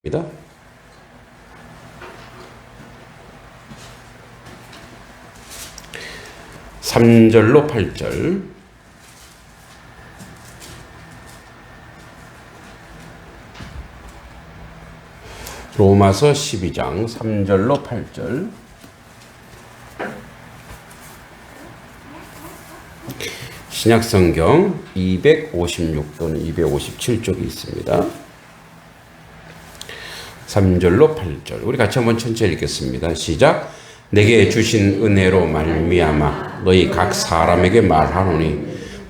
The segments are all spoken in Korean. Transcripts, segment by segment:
입니다. 삼절로 8절. 로마서 12장 3절로 8절. 신약성경 256 또는 257쪽이 있습니다. 3절로 8절. 우리 같이 한번 천천히 읽겠습니다. 시작. 내게 주신 은혜로 말미암아 너희 각 사람에게 말하노니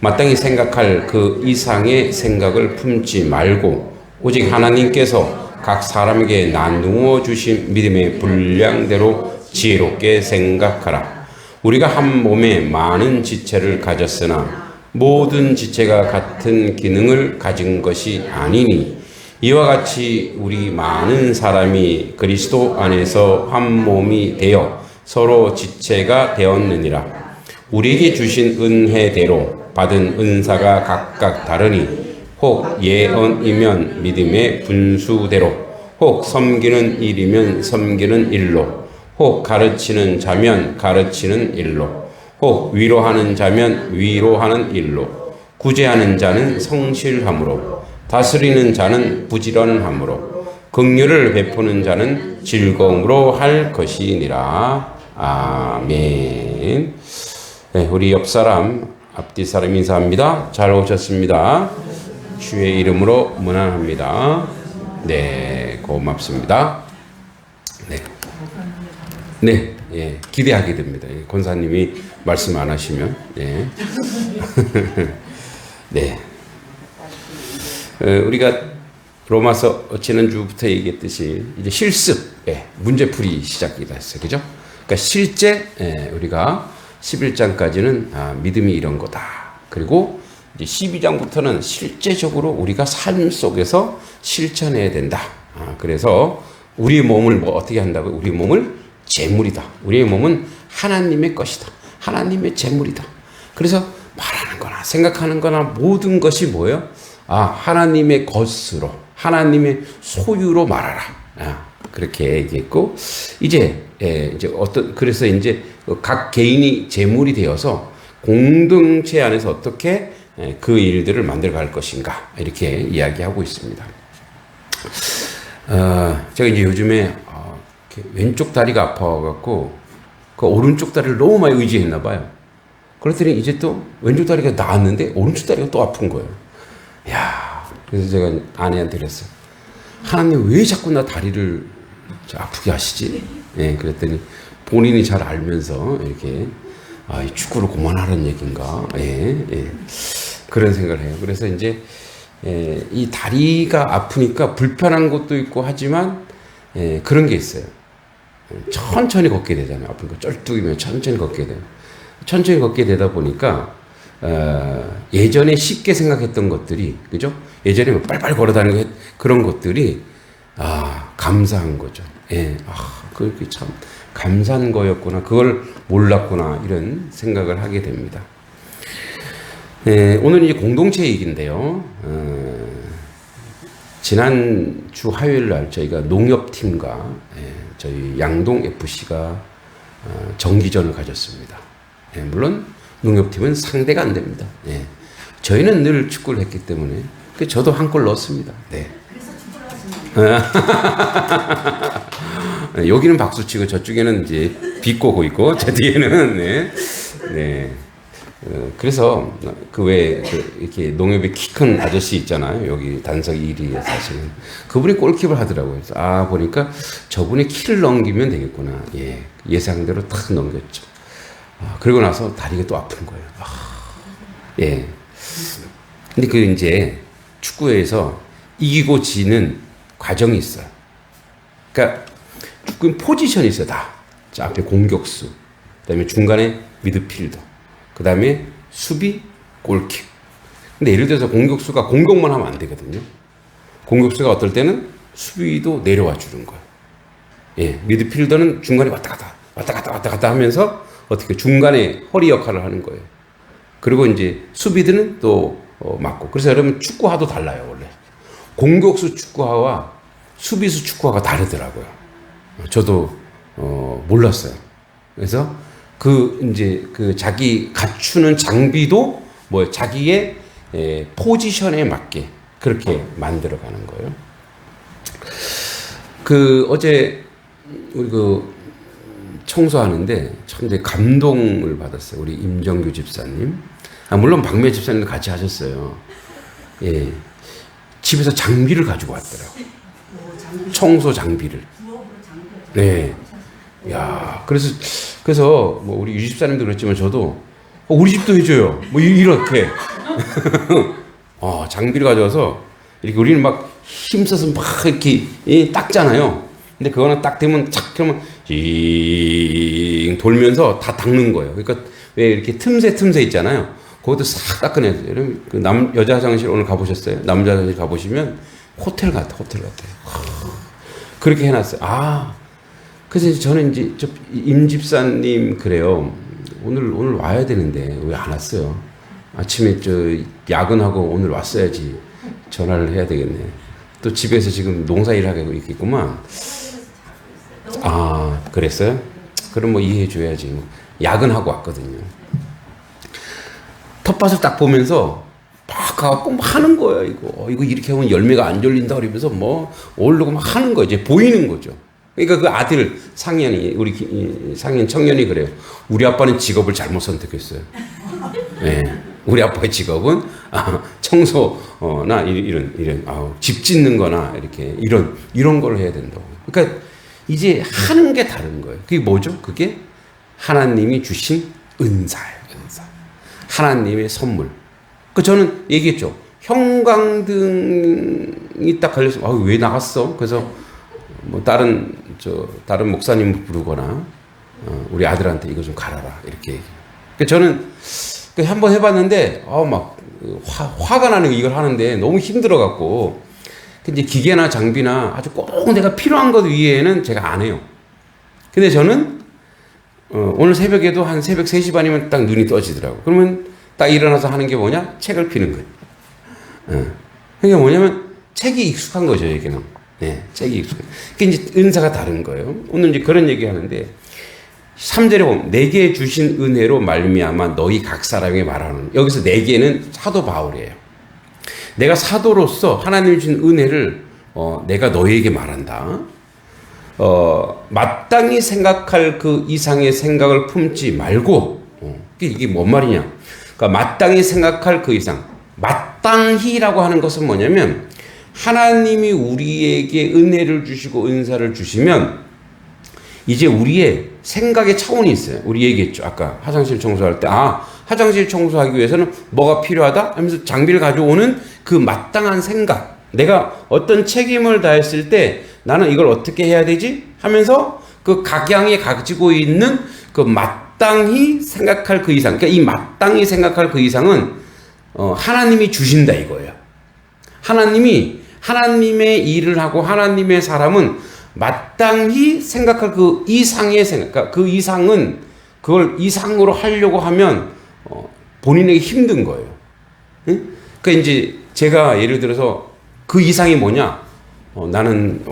마땅히 생각할 그 이상의 생각을 품지 말고 오직 하나님께서 각 사람에게 나누어 주신 믿음의 분량대로 지혜롭게 생각하라. 우리가 한 몸에 많은 지체를 가졌으나 모든 지체가 같은 기능을 가진 것이 아니니 이와 같이 우리 많은 사람이 그리스도 안에서 한 몸이 되어 서로 지체가 되었느니라. 우리에게 주신 은혜대로 받은 은사가 각각 다르니 혹 예언이면 믿음의 분수대로, 혹 섬기는 일이면 섬기는 일로, 혹 가르치는 자면 가르치는 일로, 혹 위로하는 자면 위로하는 일로, 구제하는 자는 성실함으로, 다스리는 자는 부지런함으로, 긍휼을 베푸는 자는 즐거움으로 할 것이니라. 아멘. 네, 우리 옆 사람, 앞뒤 사람 인사합니다. 잘 오셨습니다. 주의 이름으로 문안합니다. 네, 고맙습니다. 네, 예, 기대하게 됩니다. 권사님이 말씀 안 하시면, 네. 네. 우리가 로마서 지난주부터 얘기했듯이 이제 실습, 문제풀이 시작이 됐어요. 그죠? 그러니까 실제 우리가 11장까지는 믿음이 이런 거다. 그리고 이제 12장부터는 실제적으로 우리가 삶 속에서 실천해야 된다. 그래서 우리 몸을 뭐 어떻게 한다고? 우리 몸을 재물이다. 우리의 몸은 하나님의 것이다. 하나님의 재물이다. 그래서 말하는 거나 생각하는 거나 모든 것이 뭐예요? 하나님의 것으로, 하나님의 소유로 말하라. 그렇게 얘기했고, 이제 그래서 이제 각 개인이 재물이 되어서 공동체 안에서 어떻게 그 일들을 만들어 갈 것인가, 이렇게 이야기하고 있습니다. 제가 이제 요즘에 왼쪽 다리가 아파갖고, 그 오른쪽 다리를 너무 많이 의지했나 봐요. 그랬더니 이제 또 왼쪽 다리가 나았는데, 오른쪽 다리가 또 아픈 거예요. 그래서 제가 아내한테 그랬어요. 하나님 왜 자꾸 나 다리를 아프게 하시지? 그랬더니 본인이 잘 알면서 이렇게 이 축구를 그만하라는 얘기인가? 그런 생각을 해요. 그래서 이제 이 다리가 아프니까 불편한 것도 있고 하지만 그런 게 있어요. 천천히 걷게 되잖아요. 아프니까 쩔뚝이면 천천히 걷게 돼요. 천천히 걷게 되다 보니까 예전에 쉽게 생각했던 것들이, 그죠? 예전에 뭐 빨빨 걸어다니는 그런 것들이, 감사한 거죠. 그게 참 감사한 거였구나. 그걸 몰랐구나. 이런 생각을 하게 됩니다. 오늘 이제 공동체 얘기인데요. 지난주 화요일 날 저희가 농협팀과 저희 양동FC가 정기전을 가졌습니다. 물론 농협팀은 상대가 안 됩니다. 저희는 늘 축구를 했기 때문에 저도 한 골 넣었습니다. 그래서 축구를 하시나요? 여기는 박수 치고 저쪽에는 이제 비꼬고 있고 저 뒤에는 그래서 그 외에 이렇게 농협에 키 큰 아저씨 있잖아요. 여기 단석 1위에 사시는 그분이 골키퍼를 하더라고요. 그래서 보니까 저분이 키를 넘기면 되겠구나. 예상대로 탁 넘겼죠. 그리고 나서 다리가 또 아픈 거예요. 근데 그 이제 축구에서 이기고 지는 과정이 있어요. 그러니까 축구는 포지션이 있어요, 다. 자, 앞에 공격수, 그다음에 중간에 미드필더, 그다음에 수비, 골킥. 근데 예를 들어서 공격수가 공격만 하면 안 되거든요. 공격수가 어떨 때는 수비도 내려와 주는 거예요. 미드필더는 중간에 왔다 갔다 하면서 어떻게 중간에 허리 역할을 하는 거예요. 그리고 이제 수비들은 또 맞고. 그래서 여러분 축구화도 달라요, 원래. 공격수 축구화와 수비수 축구하고 다르더라고요. 저도 몰랐어요. 그래서 이제 자기 갖추는 장비도 뭐 자기의 포지션에 맞게 그렇게 만들어가는 거예요. 어제 우리 청소하는데 참 되게 감동을 받았어요. 우리 임정규 집사님. 물론 박매 집사님도 같이 하셨어요. 예. 집에서 장비를 가지고 왔더라고요. 청소 장비를. 네. 야, 그래서 뭐 우리 유 집사님도 그랬지만 저도 우리 집도 해줘요. 뭐 이렇게 장비를 가져와서 이렇게 우리는 막 힘써서 막 이렇게 닦잖아요. 근데 그거는 딱 되면 착 그러면 징 돌면서 다 닦는 거예요. 그러니까 왜 이렇게 틈새 있잖아요. 그것도 싹 닦아내야 돼요. 여자 화장실 오늘 가보셨어요? 남자 화장실 가보시면 호텔 같아요. 그렇게 해놨어요. 그래서 저는 이제 임 집사님 그래요. 오늘 와야 되는데 왜 안 왔어요? 아침에 야근하고 오늘 왔어야지. 전화를 해야 되겠네. 또 집에서 지금 농사일 하고 있겠구만. 그랬어요? 그럼 뭐 이해해 줘야지. 야근하고 왔거든요. 텃밭을 딱 보면서 막 가갖고 막 하는 거예요. 이거 이렇게 하면 열매가 안 열린다 그러면서 뭐 오르고 막 하는 거 이제 보이는 거죠. 그러니까 그 아들 상현이 우리 상현 청년이 그래요. 우리 아빠는 직업을 잘못 선택했어요. 네. 우리 아빠의 직업은 청소나 이런 집 짓는 거나 이렇게 이런 걸 해야 된다고. 그러니까 이제 하는 게 다른 거예요. 그게 뭐죠? 그게 하나님이 주신 은사예요. 은사. 하나님의 선물. 저는 얘기했죠. 형광등이 딱 걸려서 왜 나갔어? 그래서 뭐 다른 목사님 부르거나 우리 아들한테 이거 좀 갈아라 이렇게 얘기해요. 저는 한번 해봤는데 막 화가 나는 이걸 하는데 너무 힘들어갖고 이제 기계나 장비나 아주 꼭 내가 필요한 것 위에는 제가 안 해요. 근데 저는 오늘 새벽에도 한 새벽 3시 반이면 딱 눈이 떠지더라고. 그러면 딱 일어나서 하는 게 뭐냐? 책을 피는 거예요. 그게 뭐냐면 책이 익숙한 거죠, 여기는. 네, 책이 익숙한. 그게 이제 은사가 다른 거예요. 오늘 이제 그런 얘기 하는데 3절에 보면 내게 주신 은혜로 말미암아 너희 각 사람에게 말하는, 여기서 내게는 사도 바울이에요. 내가 사도로서 하나님이 주신 은혜를 내가 너희에게 말한다. 마땅히 생각할 그 이상의 생각을 품지 말고, 이게 뭔 말이냐? 그러니까 마땅히 생각할 그 이상. 마땅히라고 하는 것은 뭐냐면 하나님이 우리에게 은혜를 주시고 은사를 주시면 이제 우리의 생각의 차원이 있어요. 우리 얘기했죠. 아까 화장실 청소할 때 화장실 청소하기 위해서는 뭐가 필요하다 하면서 장비를 가져오는 그 마땅한 생각. 내가 어떤 책임을 다했을 때 나는 이걸 어떻게 해야 되지? 하면서 그 각양에 가지고 있는 그 마땅히 생각할 그 이상. 그러니까 이 마땅히 생각할 그 이상은 하나님이 주신다 이거예요. 하나님의 일을 하고 하나님의 사람은 마땅히 생각할 그 이상의 생각. 그러니까 그 이상은 그걸 이상으로 하려고 하면 본인에게 힘든 거예요. 응? 그러니까 이제 제가 예를 들어서 그 이상이 뭐냐? 나는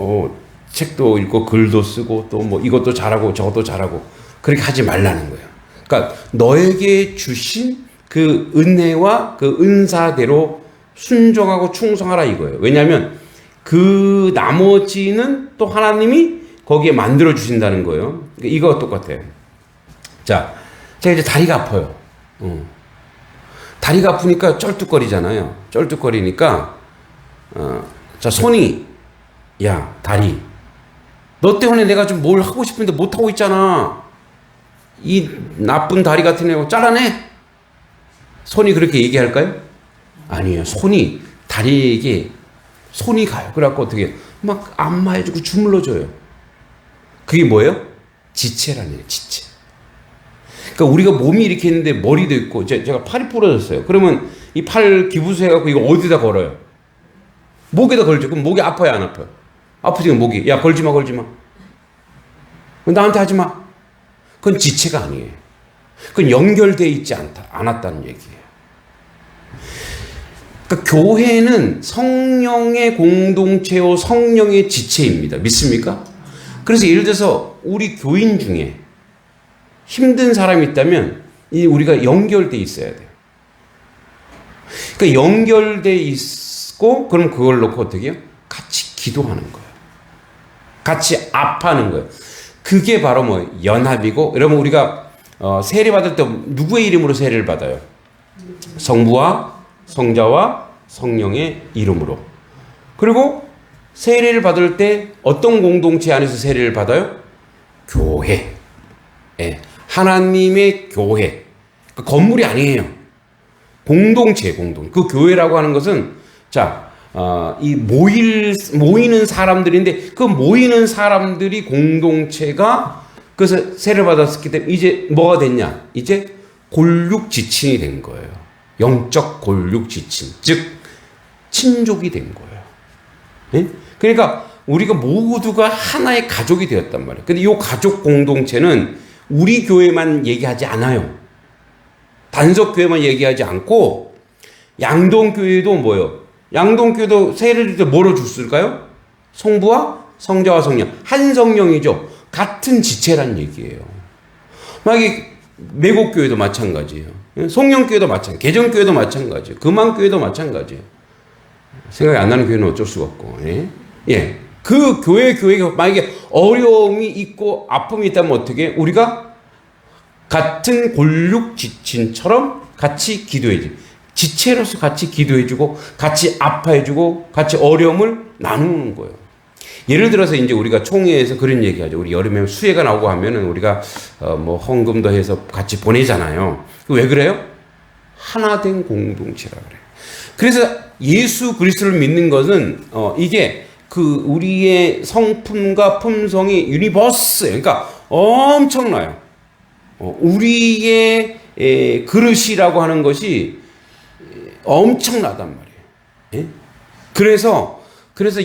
책도 읽고 글도 쓰고 또 뭐 이것도 잘하고 저것도 잘하고 그렇게 하지 말라는 거예요. 그러니까 너에게 주신 그 은혜와 그 은사대로 순종하고 충성하라 이거예요. 왜냐하면 그 나머지는 또 하나님이 거기에 만들어 주신다는 거예요. 그러니까 이거 똑같아요. 자, 제가 이제 다리가 아파요. 다리가 아프니까 쩔뚝거리잖아요. 쩔뚝거리니까 자, 손이 야, 다리 너 때문에 내가 좀 뭘 하고 싶은데 못 하고 있잖아. 이 나쁜 다리 같은 애 잘라내. 손이 그렇게 얘기할까요? 아니에요. 손이 다리에게 손이 가요. 그래갖고 어떻게 막 안마해주고 주물러줘요. 그게 뭐예요? 지체라네요. 지체. 그러니까 우리가 몸이 이렇게 있는데 머리도 있고 제가 팔이 부러졌어요. 그러면 이 팔 기부수 해갖고 이거 어디다 걸어요? 목에다 걸죠. 그럼 목이 아파요, 안 아파요? 아프지 목이. 야, 걸지 마. 나한테 하지 마. 그건 지체가 아니에요. 그건 연결되어 있지 않았다는 얘기예요. 그러니까 교회는 성령의 공동체요 성령의 지체입니다. 믿습니까? 그래서 예를 들어서 우리 교인 중에 힘든 사람이 있다면 우리가 연결돼 있어야 돼요. 그러니까 연결돼 있고 그럼 그걸 놓고 어떻게 해요? 같이 기도하는 거예요. 같이 아파하는 거예요. 그게 바로 뭐 연합이고, 여러분 우리가 세례 받을 때 누구의 이름으로 세례를 받아요? 성부와 성자와 성령의 이름으로. 그리고 세례를 받을 때 어떤 공동체 안에서 세례를 받아요? 교회. 예, 하나님의 교회. 그 건물이 아니에요. 공동체, 공동. 그 교회라고 하는 것은 자, 이 모이는 사람들인데 그 모이는 사람들이 공동체가 그래서 세례를 받았기 때문에 이제 뭐가 됐냐? 이제 골육지친이 된 거예요. 영적 골육지친, 즉 친족이 된 거예요. 예? 그러니까 우리가 모두가 하나의 가족이 되었단 말이에요. 근데 이 가족 공동체는 우리 교회만 얘기하지 않아요. 단석교회만 얘기하지 않고 양동교회도 뭐예요? 양동교회도 세례를 때 뭐로 줬을까요? 성부와 성자와 성령. 한 성령이죠. 같은 지체란 얘기예요. 만약에 매곡교회도 마찬가지예요. 송영교회도 마찬가지, 개정교회도 마찬가지예요. 금왕교회도 마찬가지예요. 생각이 안 나는 교회는 어쩔 수가 없고. 예. 그 교회가 만약에 어려움이 있고 아픔이 있다면 어떻게 해? 우리가 같은 골육지친처럼 같이 기도해야지. 지체로서 같이 기도해주고, 같이 아파해주고, 같이 어려움을 나누는 거예요. 예를 들어서 이제 우리가 총회에서 그런 얘기하죠. 우리 여름에 수해가 나오고 하면은 우리가 뭐 헌금도 해서 같이 보내잖아요. 왜 그래요? 하나된 공동체라 그래요. 그래서 예수 그리스도를 믿는 것은 이게 그 우리의 성품과 품성이 유니버스, 그러니까 엄청나요. 우리의 그릇이라고 하는 것이 엄청나단 말이에요. 예? 그래서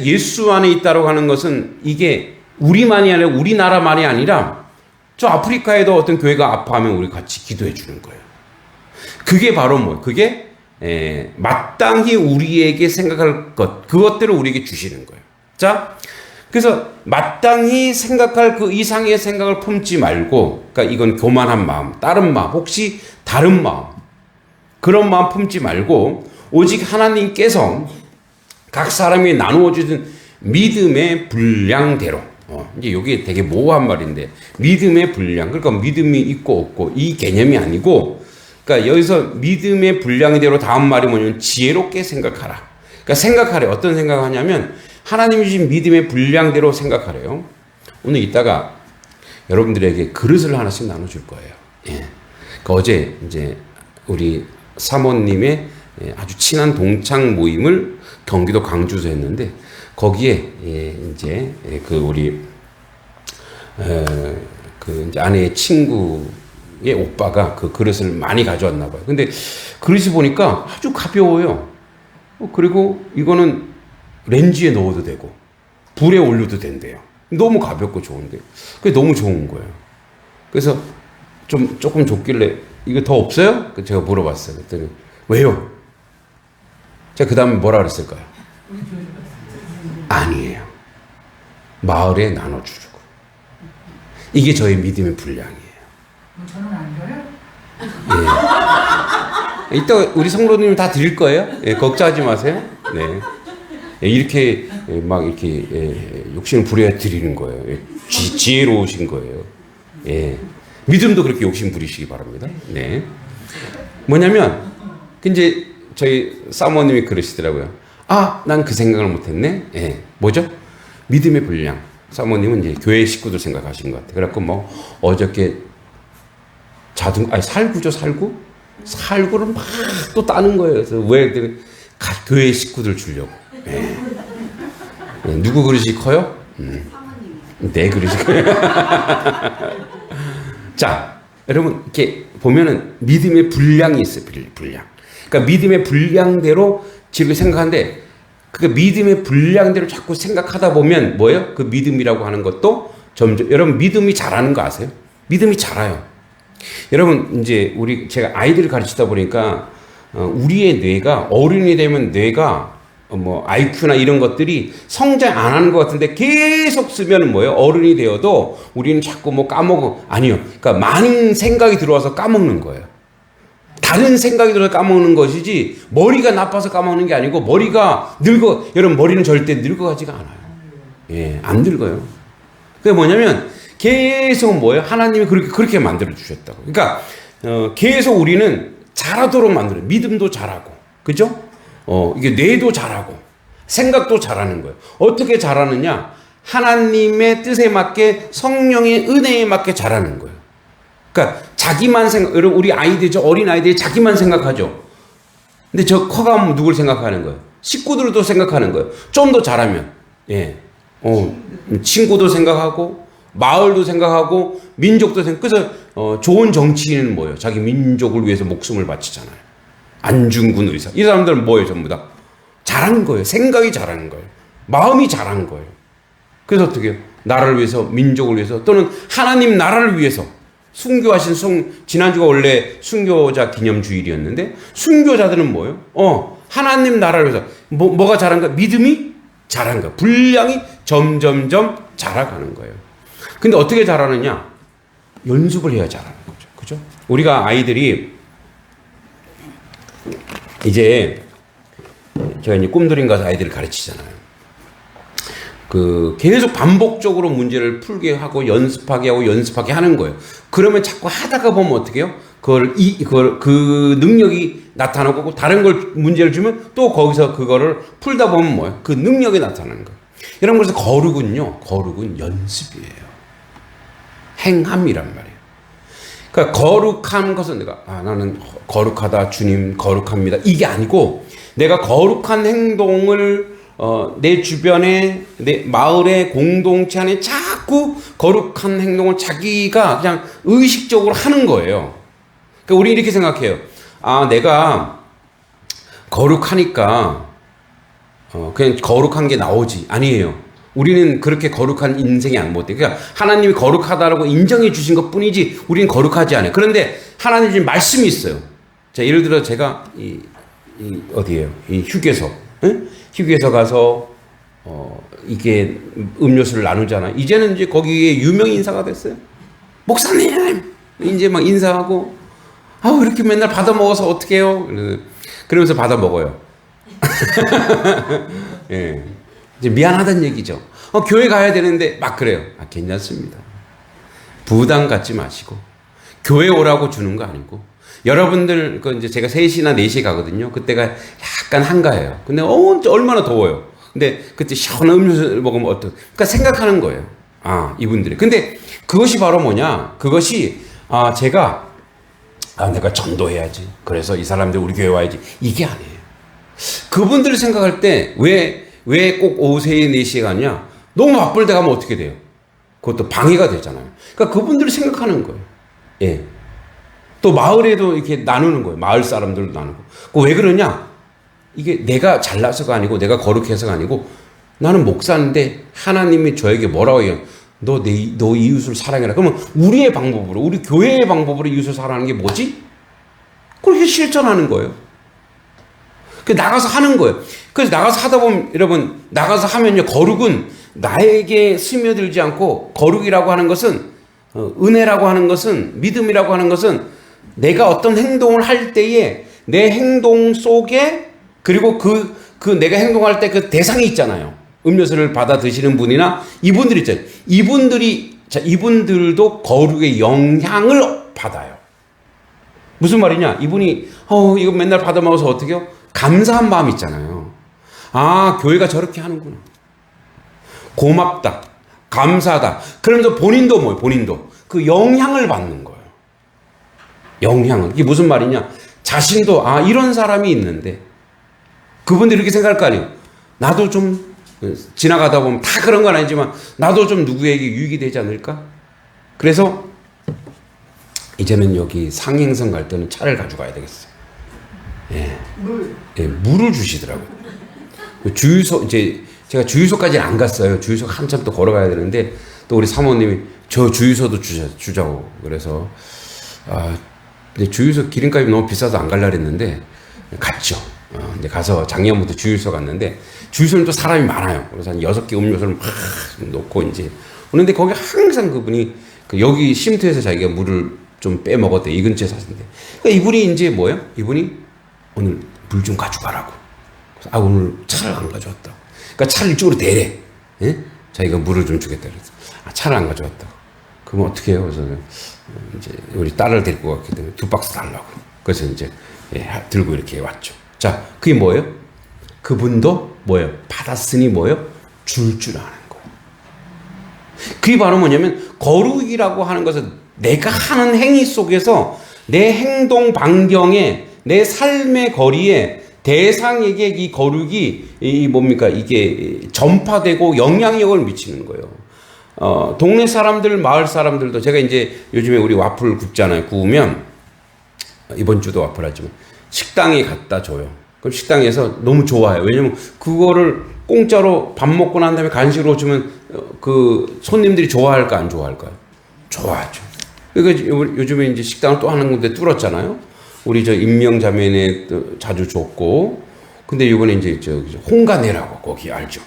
예수 안에 있다고 하는 것은 이게 우리만이 아니라 우리나라만이 아니라 저 아프리카에도 어떤 교회가 아파하면 우리 같이 기도해 주는 거예요. 그게 바로 뭐 그게 마땅히 우리에게 생각할 것, 그것들을 우리에게 주시는 거예요. 자, 그래서 마땅히 생각할 그 이상의 생각을 품지 말고, 그러니까 이건 교만한 마음, 다른 마음, 혹시 다른 마음, 그런 마음 품지 말고 오직 하나님께서 각 사람이 나누어 주신 믿음의 분량대로, 이제 이게 되게 모호한 말인데 믿음의 분량, 그러니까 믿음이 있고 없고 이 개념이 아니고, 그러니까 여기서 믿음의 분량대로 다음 말이 뭐냐면 지혜롭게 생각하라. 그러니까 생각하래. 어떤 생각하냐면 하나님이 주신 믿음의 분량대로 생각하래요. 오늘 이따가 여러분들에게 그릇을 하나씩 나눠줄 거예요. 예. 그러니까 어제 이제 우리 사모님의 아주 친한 동창 모임을 경기도 광주에서 했는데 거기에 이제 그 우리 그 이제 아내의 친구의 오빠가 그 그릇을 많이 가져왔나 봐요. 근데 그릇이 보니까 아주 가벼워요. 그리고 이거는 렌즈에 넣어도 되고 불에 올려도 된대요. 너무 가볍고 좋은데 그게 너무 좋은 거예요. 그래서 조금 줬길래 이거 더 없어요? 제가 물어봤어요. 그랬더니 왜요? 제가 그 다음에 뭐라 그랬을까요? 아니에요. 마을에 나눠주려고. 이게 저의 믿음의 분량이에요. 저는 안 줘요? 예. 이따 우리 성도님 다 드릴 거예요. 예, 걱정하지 마세요. 네. 예, 이렇게 막 이렇게 욕심을 부려 드리는 거예요. 예, 지혜로우신 거예요. 예. 믿음도 그렇게 욕심 부리시기 바랍니다. 네. 뭐냐면 이제 저희 사모님이 그러시더라고요. 난 그 생각을 못했네. 예. 뭐죠? 믿음의 분량. 사모님은 이제 교회 식구들 생각하신 것 같아요. 그래갖고 뭐 어저께 살구죠, 살구? 살구를 막 또 따는 거예요. 그래서 왜? 교회 식구들 주려고. 예. 예. 누구 그릇이 커요? 내 그릇이 커요. 자, 여러분 이렇게 보면은 믿음의 분량이 있어요. 분량. 그러니까 믿음의 분량대로 지금 생각하는데 그 믿음의 분량대로 자꾸 생각하다 보면 뭐예요? 그 믿음이라고 하는 것도 점점 여러분 믿음이 자라는 거 아세요? 믿음이 자라요. 여러분 이제 제가 아이들을 가르치다 보니까 우리의 뇌가 어른이 되면 뇌가 뭐 IQ나 이런 것들이 성장 안 하는 것 같은데 계속 쓰면 뭐예요? 어른이 되어도 우리는 자꾸 뭐 까먹어. 아니요. 그러니까 많은 생각이 들어와서 까먹는 거예요. 다른 생각이 들어서 까먹는 것이지 머리가 나빠서 까먹는 게 아니고 머리가 여러분 머리는 절대 늙어가지가 않아요. 예, 안 늙어요. 그게 뭐냐면 계속 뭐예요? 하나님이 그렇게 만들어 주셨다고. 그러니까 계속 우리는 잘하도록 만들어요. 믿음도 잘하고, 그죠? 이게 뇌도 잘하고, 생각도 잘하는 거예요. 어떻게 잘하느냐? 하나님의 뜻에 맞게 성령의 은혜에 맞게 잘하는 거예요. 그러니까 자기만 여러분 우리 아이들, 저 어린 아이들이 자기만 생각하죠. 근데 저 커가면 누굴 생각하는 거예요? 식구들도 생각하는 거예요. 좀 더 잘하면, 예, 친구도 생각하고, 마을도 생각하고, 민족도 그래서 좋은 정치인은 뭐예요? 자기 민족을 위해서 목숨을 바치잖아요. 안중근 의사. 이 사람들은 뭐예요? 전부 다 잘하는 거예요. 생각이 잘하는 거예요. 마음이 잘하는 거예요. 그래서 어떻게 해요? 나라를 위해서, 민족을 위해서, 또는 하나님 나라를 위해서 순교하신 지난주가 원래 순교자 기념주일이었는데 순교자들은 뭐예요? 하나님 나라를 위해서 뭐가 잘한가? 믿음이 잘한 거예요. 분량이 점점점 자라가는 거예요. 근데 어떻게 자라느냐? 연습을 해야 자라는 거죠. 그죠? 우리가 아이들이 이제 제가 이제 꿈드림 가서 아이들을 가르치잖아요. 계속 반복적으로 문제를 풀게 하고 연습하게 하는 거예요. 그러면 자꾸 하다가 보면 어떻게 해요? 그 능력이 나타나고 다른 걸 문제를 주면 또 거기서 그거를 풀다 보면 뭐예요? 그 능력이 나타나는 거예요. 여러분 그래서 거룩은 연습이에요. 행함이란 말이에요. 그러니까 거룩한 것은 나는 거룩하다, 주님 거룩합니다. 이게 아니고 내가 거룩한 행동을 내 주변에, 내 마을의 공동체 안에 자꾸 거룩한 행동을 자기가 그냥 의식적으로 하는 거예요. 그러니까 우리 이렇게 생각해요. 내가 거룩하니까 그냥 거룩한 게 나오지. 아니에요. 우리는 그렇게 거룩한 인생이 안 못돼. 그러니까 하나님이 거룩하다라고 인정해 주신 것 뿐이지 우리는 거룩하지 않아요. 그런데 하나님 주신 말씀이 있어요. 자, 예를 들어 제가 어디예요? 이 휴게소. 응? 휴게소 가서 이게 음료수를 나누잖아요. 이제는 이제 거기에 유명 인사가 됐어요. 목사님! 이제 막 인사하고 이렇게 맨날 받아 먹어서 어떡해요? 그러면서 받아 먹어요. 예. 이제 미안하다는 얘기죠. 교회 가야 되는데 막 그래요. 괜찮습니다. 부담 갖지 마시고 교회 오라고 주는 거 아니고 여러분들 이제 제가 3시나 4시에 가거든요. 그때가 약간 한가해요. 근데 얼마나 더워요. 근데 그때 시원한 음료수를 먹으면 그러니까 생각하는 거예요. 이분들이. 근데 그것이 바로 뭐냐? 그것이 제가 내가 전도해야지. 그래서 이 사람들 우리 교회 와야지. 이게 아니에요. 그분들을 생각할 때 왜 꼭 오후 3시, 4시에 가냐? 너무 바쁠 때 가면 어떻게 돼요? 그것도 방해가 되잖아요. 그러니까 그분들을 생각하는 거예요. 예. 또 마을에도 이렇게 나누는 거예요. 마을 사람들도 나누고. 왜 그러냐? 이게 내가 잘나서가 아니고 내가 거룩해서가 아니고 나는 목사인데 하나님이 저에게 뭐라고 해요? 너 이웃을 사랑해라. 그러면 우리의 방법으로, 우리 교회의 방법으로 이웃을 사랑하는 게 뭐지? 그렇게 실천하는 거예요. 나가서 하는 거예요. 그래서 나가서 하다 보면 여러분 나가서 하면요 거룩은 나에게 스며들지 않고 거룩이라고 하는 것은 은혜라고 하는 것은 믿음이라고 하는 것은 내가 어떤 행동을 할 때에 내 행동 속에 그리고 내가 행동할 때 그 대상이 있잖아요. 음료수를 받아 드시는 분이나 이분들 있잖아요. 이분들도 거룩의 영향을 받아요. 무슨 말이냐? 이분이 이거 맨날 받아 먹어서 어떻게 해요? 감사한 마음 있잖아요. 교회가 저렇게 하는구나. 고맙다. 감사하다. 그러면서 본인도 뭐예요? 본인도 그 영향을 받는 거예요. 영향을. 이게 무슨 말이냐? 자신도 이런 사람이 있는데 그분들이 이렇게 생각할 거 아니에요. 나도 좀 지나가다 보면 다 그런 건 아니지만 나도 좀 누구에게 유익이 되지 않을까? 그래서 이제는 여기 상행성 갈 때는 차를 가져가야 되겠어요. 예. 물을 주시더라고요. 주유소, 제가 주유소까지는 안 갔어요. 주유소 한참 또 걸어가야 되는데, 또 우리 사모님이 저 주유소도 주자고. 그래서, 근데 주유소 기름값이 너무 비싸서 안 갈라 그랬는데, 갔죠. 근데 가서 작년부터 주유소 갔는데 주유소는 또 사람이 많아요. 그래서 한 6개 음료수를 막 놓고 이제 오는데 거기 항상 그분이 여기 쉼터에서 자기가 물을 좀 빼먹었대. 이 근처에 사신데. 그러니까 이분이 이제 뭐예요? 이분이 오늘 물 좀 가져가라고. 그래서 오늘 차를 안 가져왔다고. 그러니까 차를 이쪽으로 대래. 예? 자기가 물을 좀 주겠다 그래서 차를 안 가져왔다고. 그럼 어떻게 해요? 그래서 이제 우리 딸을 데리고 갔기 때문에 2박스 달라고. 그래서 이제 들고 이렇게 왔죠. 자, 그게 뭐예요? 그분도 뭐예요? 받았으니 뭐예요? 줄 아는 거예요. 그게 바로 뭐냐면 거룩이라고 하는 것은 내가 하는 행위 속에서 내 행동 반경에 내 삶의 거리에 대상에게 이 거룩이 뭡니까? 이게 전파되고 영향력을 미치는 거예요. 동네 사람들, 마을 사람들도 제가 이제 요즘에 우리 와플 굽잖아요. 구우면 이번 주도 와플 하지만 식당에 갖다 줘요. 그럼 식당에서 너무 좋아해요. 왜냐면 그거를 공짜로 밥 먹고 난 다음에 간식으로 주면 그 손님들이 좋아할까 안 좋아할까요? 좋아하죠. 그러니까 요즘에 이제 식당을 또 하는 군데 뚫었잖아요. 우리 저 임명자매네 자주 줬고, 근데 이번에 이제 저 홍가네라고 거기 알죠?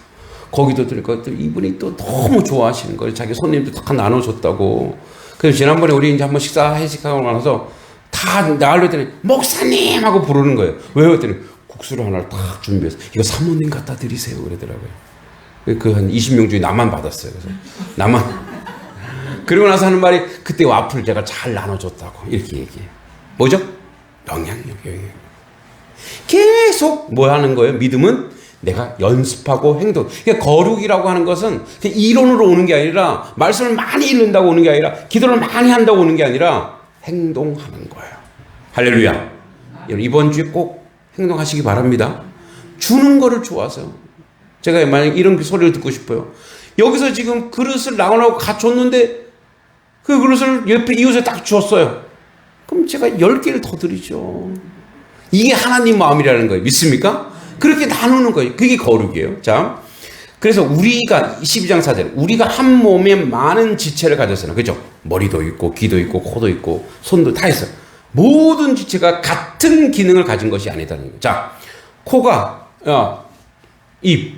거기도 들으니까 또 이분이 또 너무 좋아하시는 거예요. 자기 손님도 다 나눠줬다고. 그래서 지난번에 우리 이제 한번 회식하고 나서 다 나를 했더니 목사님 하고 부르는 거예요. 왜요? 했더니 국수를 하나를 딱 준비해서 이거 사모님 갖다 드리세요 그러더라고요. 그 한 20명 중에 나만 받았어요. 그래서 나만. 그리고 나서 하는 말이 그때 와플 제가 잘 나눠줬다고 이렇게 얘기해요. 뭐죠? 영향력. 계속 뭐 하는 거예요? 믿음은 내가 연습하고 행동. 그러니까 거룩이라고 하는 것은 이론으로 오는 게 아니라 말씀을 많이 읽는다고 오는 게 아니라 기도를 많이 한다고 오는 게 아니라 행동하는 거예요. 할렐루야. 이번 주에 꼭 행동하시기 바랍니다. 주는 거를 좋아서. 제가 만약 이런 소리를 듣고 싶어요. 여기서 지금 그릇을 나오라고 갖췄는데 그 그릇을 옆에 이웃에 딱 줬어요. 그럼 제가 10개를 더 드리죠. 이게 하나님 마음이라는 거예요. 믿습니까? 그렇게 나누는 거예요. 그게 거룩이에요. 자, 그래서 우리가 12장 4절 우리가 한 몸에 많은 지체를 가졌어요. 그죠? 머리도 있고 귀도 있고 코도 있고 손도 다 있어요. 모든 지체가 같은 기능을 가진 것이 아니다는 거예요. 자, 코가 입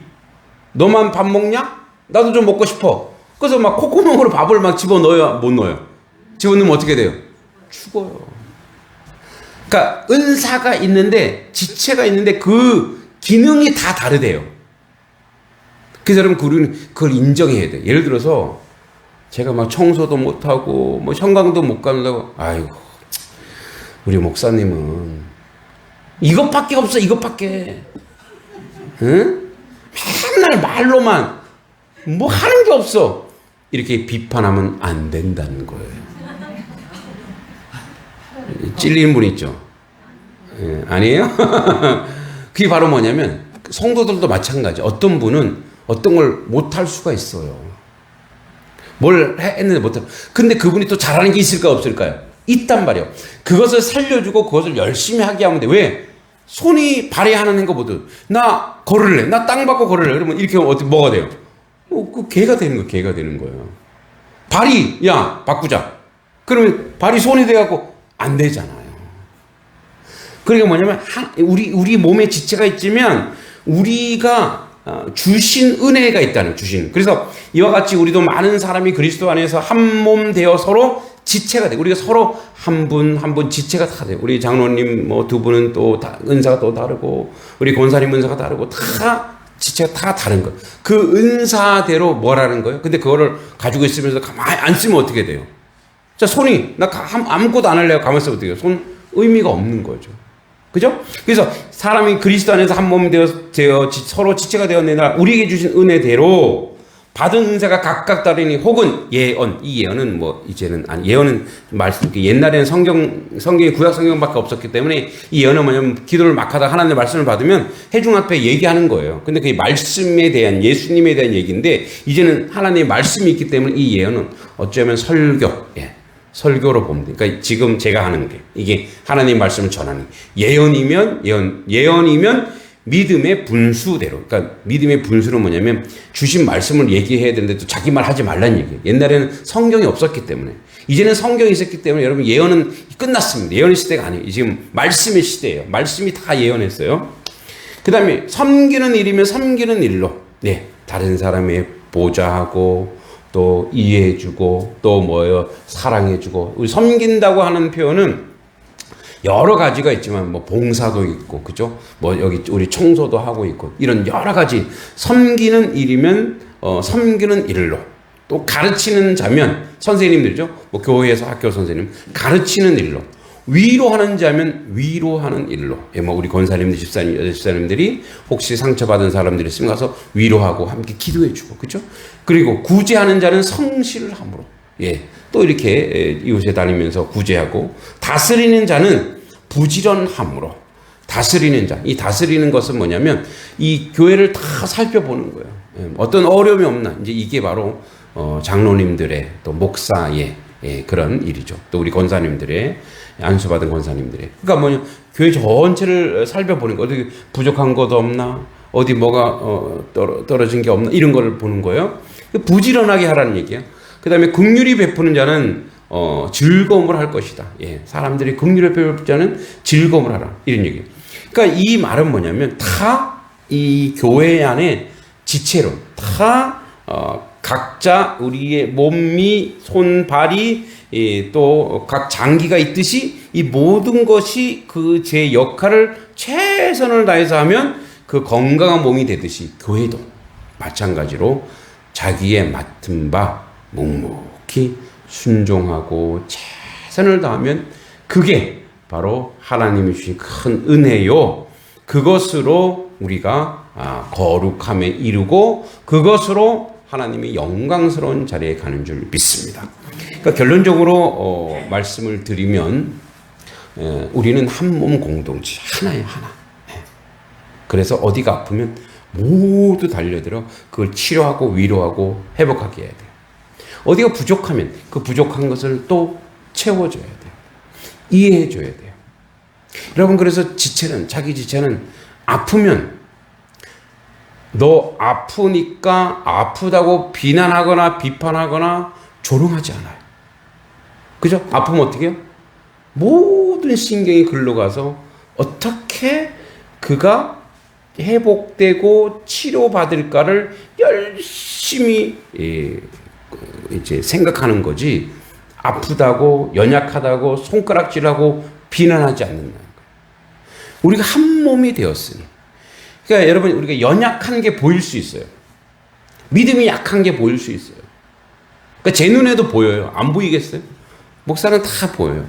너만 밥 먹냐? 나도 좀 먹고 싶어. 그래서 막 콧구멍으로 밥을 막 집어넣어요? 못 넣어요? 집어넣으면 어떻게 돼요? 죽어요. 그러니까 은사가 있는데 지체가 있는데 그 기능이 다 다르대요. 그래서 여러분 우리는 그걸 인정해야 돼. 예를 들어서 제가 막 청소도 못하고 뭐 형광도 못 간다고 아이고 우리 목사님은 이것밖에 없어 이것밖에 응? 맨날 말로만 뭐 하는 게 없어 이렇게 비판하면 안 된다는 거예요. 찔리는 분 있죠? 예, 아니에요? 그게 바로 뭐냐면 성도들도 마찬가지. 어떤 분은 어떤 걸 못할 수가 있어요. 뭘 했는데 못할. 근데 그분이 또 잘하는 게 있을까 없을까요? 있단 말이에요. 그것을 살려주고 그것을 열심히 하게 하면 돼. 왜? 손이 발휘하는 것보다 나 걸을래. 나 땅 밟고 걸을래. 그러면 이렇게 어떻게 뭐가 돼요? 그 개가 되는 거예요. 개가 되는 거예요. 발이 야 바꾸자. 그러면 발이 손이 돼갖고 안 되잖아요. 그러니까 뭐냐면 우리 몸에 지체가 있지만 우리가 주신 은혜가 있다는 주신. 그래서 이와 같이 우리도 많은 사람이 그리스도 안에서 한 몸 되어 서로 지체가 돼. 우리가 서로 한 분 한 분 지체가 다 돼요. 우리 장로님 뭐 두 분은 또 은사가 또 다르고 우리 권사님 은사가 다르고 다 지체가 다 다른 거. 그 은사대로 뭐라는 거예요? 근데 그거를 가지고 있으면서 가만히 안 쓰면 어떻게 돼요? 자, 손이 나 아무것도 안 할래요. 가만히 있으면 어떻게 해요? 손 의미가 없는 거죠. 그죠? 그래서 사람이 그리스도 안에서 한 몸이 되어 서로 지체가 되었느니라 우리에게 주신 은혜대로 받은 은사가 각각 다르니 혹은 예언. 이 예언은 뭐 이제는 아니 예언은 말씀 옛날에는 성경이 구약 성경밖에 없었기 때문에 이 예언은 뭐냐면 기도를 막 하다가 하나님의 말씀을 받으면 회중 앞에 얘기하는 거예요. 근데 그게 말씀에 대한 예수님에 대한 얘기인데 이제는 하나님의 말씀이 있기 때문에 이 예언은 어쩌면 설교로 보면 돼. 그러니까 지금 제가 하는 게 이게 하나님 말씀을 전하는 예언이면 믿음의 분수대로. 그러니까 믿음의 분수는 뭐냐면 주신 말씀을 얘기해야 되는데 또 자기 말 하지 말라는 얘기예요. 옛날에는 성경이 없었기 때문에. 이제는 성경이 있었기 때문에 여러분 예언은 끝났습니다. 예언의 시대가 아니에요. 지금 말씀의 시대예요. 말씀이 다 예언했어요. 그 다음에 섬기는 일이면 섬기는 일로. 네, 다른 사람의 보좌하고 또 이해해주고 또 뭐예요? 사랑해주고. 우리 섬긴다고 하는 표현은 여러 가지가 있지만 뭐 봉사도 있고 그죠? 뭐 여기 우리 청소도 하고 있고 이런 여러 가지 섬기는 일이면 섬기는 일로 또 가르치는 자면 선생님들이죠. 뭐 교회에서 학교 선생님 가르치는 일로 위로하는 자면 위로하는 일로 예, 뭐 우리 권사님들 집사님 여자 집사님들이 혹시 상처받은 사람들이 있으면 가서 위로하고 함께 기도해주고 그죠? 그리고 구제하는 자는 성실을 함으로 예, 또 이렇게 이웃에 다니면서 구제하고 다스리는 자는 부지런함으로 다스리는 자. 이 다스리는 것은 뭐냐면 이 교회를 다 살펴보는 거예요. 예, 어떤 어려움이 없나. 이제 이게 바로 장로님들의 또 목사의 예, 그런 일이죠. 또 우리 권사님들의 안수받은 권사님들의. 그러니까 뭐냐 교회 전체를 살펴보는 거. 어디 부족한 것도 없나. 어디 뭐가 떨어진 게 없나. 이런 거를 보는 거예요. 부지런하게 하라는 얘기야. 그 다음에 긍휼히 베푸는 자는 즐거움을 할 것이다. 예, 사람들이 긍휼을 베풀 자는 즐거움을 하라. 이런 얘기예요. 그러니까 이 말은 뭐냐면 다 이 교회 안에 지체로 다 각자 우리의 몸이 손, 발이 또 각 장기가 있듯이 이 모든 것이 그 제 역할을 최선을 다해서 하면 그 건강한 몸이 되듯이 교회도 마찬가지로 자기의 맡은 바 묵묵히 순종하고 최선을 다하면 그게 바로 하나님이 주신 큰 은혜요. 그것으로 우리가 거룩함에 이르고 그것으로 하나님이 영광스러운 자리에 가는 줄 믿습니다. 그러니까 결론적으로 말씀을 드리면 우리는 한 몸 공동체 하나예요. 하나. 그래서 어디가 아프면 모두 달려들어 그걸 치료하고 위로하고 회복하게 해야 돼요. 어디가 부족하면 그 부족한 것을 또 채워줘야 돼요. 이해해줘야 돼요. 여러분 그래서 지체는 자기 지체는 아프면 너 아프니까 아프다고 비난하거나 비판하거나 조롱하지 않아요. 그죠? 아프면 어떻게 해요? 모든 신경이 글로 가서 어떻게 그가 회복되고 치료받을까를 열심히 이제 생각하는 거지 아프다고 연약하다고 손가락질하고 비난하지 않는다는 거예요. 우리가 한 몸이 되었으니 그러니까 여러분 우리가 연약한 게 보일 수 있어요. 믿음이 약한 게 보일 수 있어요. 그러니까 제 눈에도 보여요. 안 보이겠어요? 목사는 다 보여요.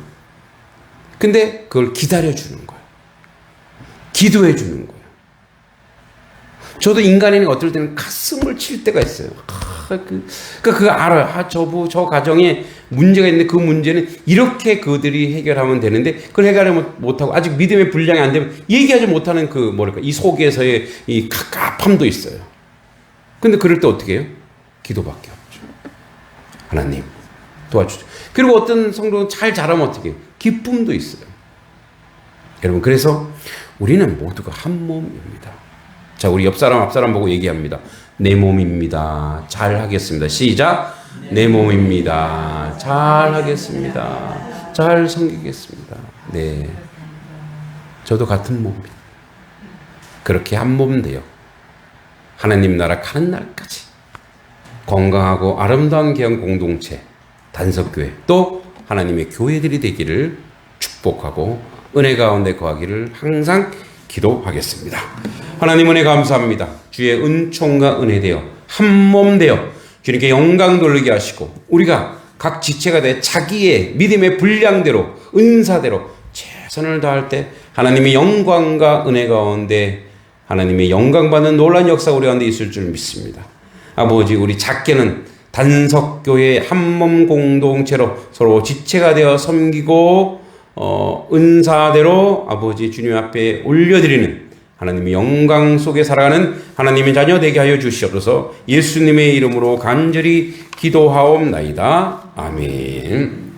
근데 그걸 기다려주는 거예요. 기도해주는 거예요. 저도 인간이니까 어떨 때는 가슴을 칠 때가 있어요. 그거 알아요. 저 가정에 문제가 있는데 그 문제는 이렇게 그들이 해결하면 되는데 그걸 해결하지 못하고 아직 믿음의 분량이 안 되면 얘기하지 못하는 이 속에서의 이 갑갑함도 있어요. 근데 그럴 때 어떻게 해요? 기도밖에 없죠. 하나님 도와주죠. 그리고 어떤 성도는 잘 자라면 어떻게 해요? 기쁨도 있어요. 여러분 그래서 우리는 모두가 한 몸입니다. 자, 우리 옆 사람, 앞 사람 보고 얘기합니다. 내 몸입니다. 잘 하겠습니다. 시작. 내 몸입니다. 잘 하겠습니다. 잘 섬기겠습니다. 네. 저도 같은 몸입니다. 그렇게 한 몸 돼요. 하나님 나라 가는 날까지 건강하고 아름다운 개혁 공동체, 단석교회, 또 하나님의 교회들이 되기를 축복하고 은혜 가운데 거하기를 항상 기도하겠습니다. 하나님 은혜 감사합니다. 주의 은총과 은혜 되어 한 몸 되어 주님께 영광 돌리게 하시고 우리가 각 지체가 돼 자기의 믿음의 분량대로 은사대로 최선을 다할 때 하나님의 영광과 은혜 가운데 하나님의 영광받는 놀라운 역사 우리 가운데 있을 줄 믿습니다. 아버지 우리 작게는 단석교회 한 몸 공동체로 서로 지체가 되어 섬기고 은사대로 아버지 주님 앞에 올려드리는 하나님의 영광 속에 살아가는 하나님의 자녀 되게 하여 주시옵소서. 예수님의 이름으로 간절히 기도하옵나이다. 아멘.